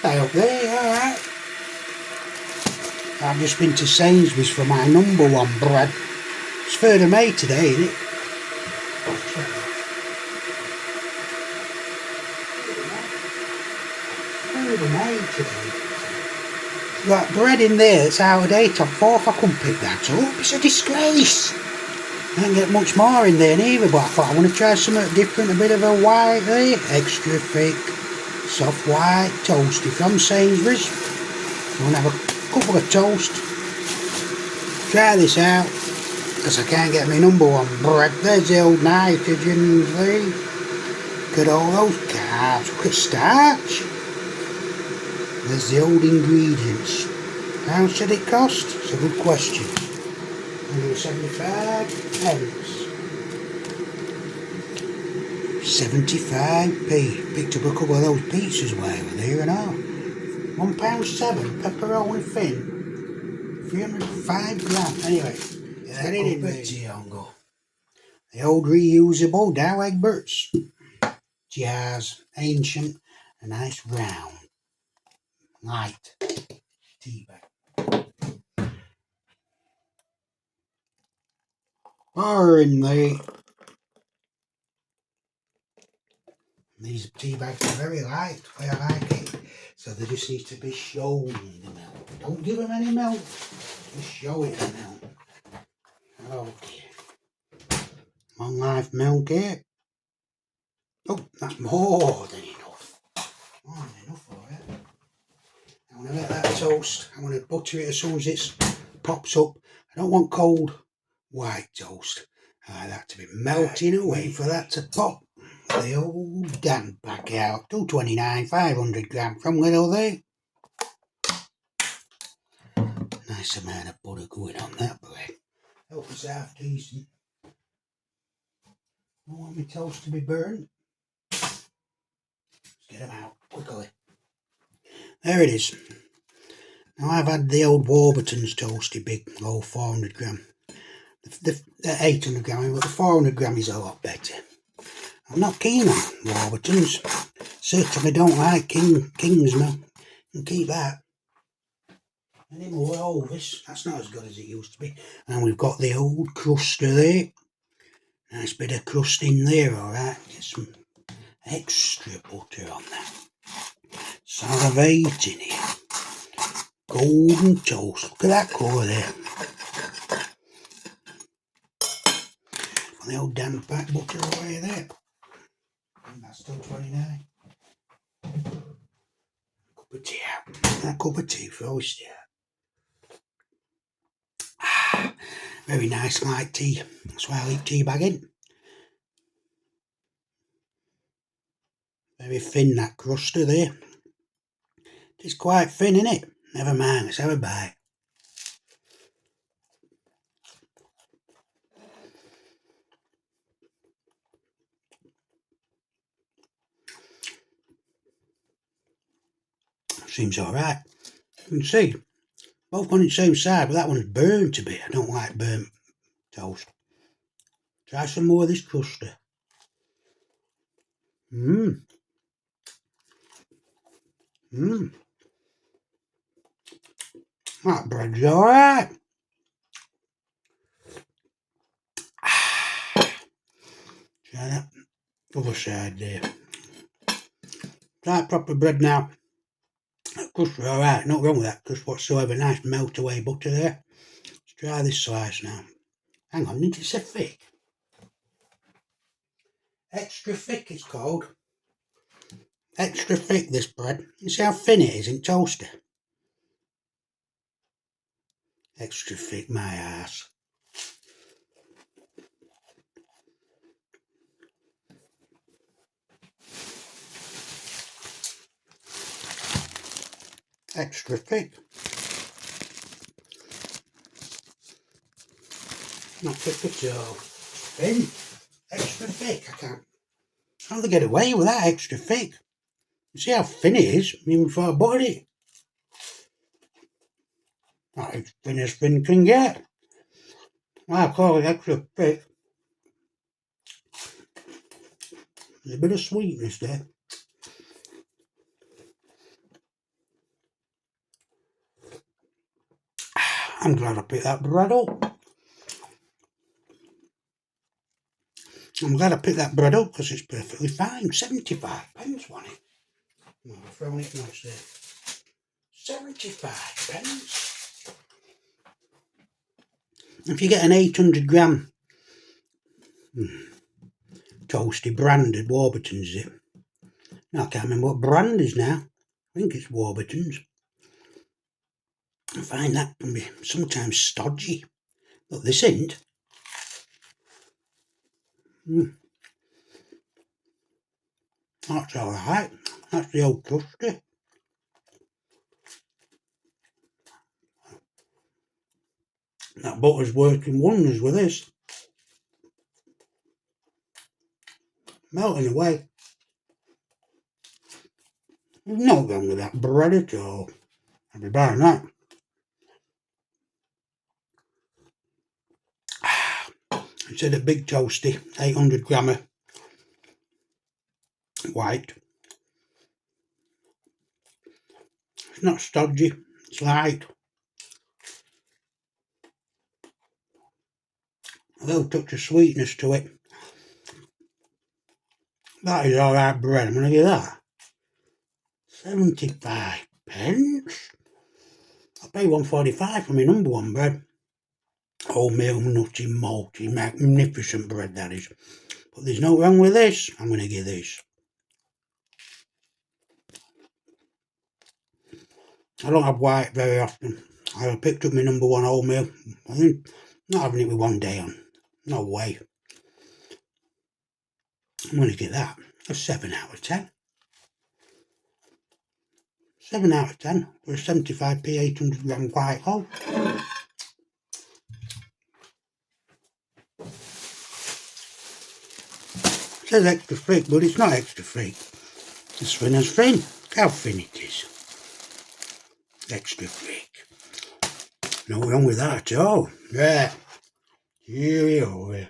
Hey up there, alright. I've just been to Sainsbury's for my number one bread. It's 3rd of May today, isn't it? 3rd of May today. Got bread in there that's out of date on 4th. I couldn't pick that up. It's a disgrace. I didn't get much more in there neither, but I thought I want to try something different, a bit of a white there, extra thick, soft white toasty from Sainsbury's. I'm going to have a couple of toast, try this out, because I can't get my number one bread. There's the old nitrogen there. Look at all those carbs, look at starch. There's the old ingredients. How much did it cost? It's a good question. 175 pence. 75p. Picked up a couple of those pizzas while we were there and all. £1.7 pepperoni thin. 305 grams. Anyway, get it in there. The old reusable Dow Egberts jars, ancient, a nice round, light tea bag. Or in there. These tea bags are very light, the way I like it. So they just need to be shown the milk. Don't give them any milk, just show it the milk. Okay. Long life milk here. Oh, that's more than enough. More than enough for it. I'm going to let that toast. I'm going to butter it as soon as it pops up. I don't want cold white toast. I like that to be melting away for that to pop. The old damn back out. 229, 500 grams from Lidl there. Nice amount of butter going on that bread. Hope it's half decent. Don't want my toast to be burnt. Let's get them out quickly. There it is. Now I've had the old Warburton's Toastie big loaf 400 gram. The 800 gram, but the 400 gram is a lot better. I'm not keen on Warburton's. Certainly don't like King's milk. You can keep that. Any more Ovis, that's not as good as it used to be. And we've got the old cruster there. Nice bit of crust in there, alright. Get some extra butter on that. Salivating here. Golden toast. Look at that colour there. The old damn pack butter away there. And that's still 29. Cup of tea out. That cup of tea for Toastie. Very nice light tea. That's why I leave tea bag in. Very thin that cruster there. It's quite thin, isn't it? Never mind, let's have a bite. Seems alright. You can see, both on the same side, but that one's burnt a bit. I don't like burnt toast. Try some more of this cruster. That bread's alright. Try that other side there. Try proper bread now. That crust alright, not wrong with that crust whatsoever. Nice melt away butter there. Let's try this slice now. Hang on, didn't it say thick? Extra thick it's called. Extra thick this bread. You see how thin it is in toaster? Extra thick, my ass. Extra thick. Not thick at all. Thin. Extra thick. I can't get away with that extra thick. You see how thin it is, even before I buttered it. Not as thin can get. I call it extra thick. There's a bit of sweetness there. I'm glad I picked that bread up. I'm glad I picked that bread up because it's perfectly fine. 75p, wasn't it? No, I've thrown it nice there. 75p. If you get an 800g Toastie branded Warburton's, is it? No, I can't remember what brand is now. I think it's Warburton's. I find that can be sometimes stodgy, but this ain't. That's alright. That's the old Toastie. That butter's working wonders with this. Melting away. There's no wrong with that bread at all. I'll be buying that. Instead of big Toastie, 800g white. It's not stodgy, it's light. A little touch of sweetness to it. That is alright bread, I'm going to give that 75p. I'll pay £1.45 for my number one bread. Wholemeal, nutty, malty, magnificent bread that is. But there's no wrong with this. I'm going to give this. I don't have white very often. I picked up my number one wholemeal. I think not having it with one day on. No way. I'm going to give that a 7 out of 10. 7 out of 10 for a 75p 800g white whole. It says extra thick, but it's not extra thick. It's thin as thin. Look how thin it is. Extra thick. No wrong with that at all. There. Here we are.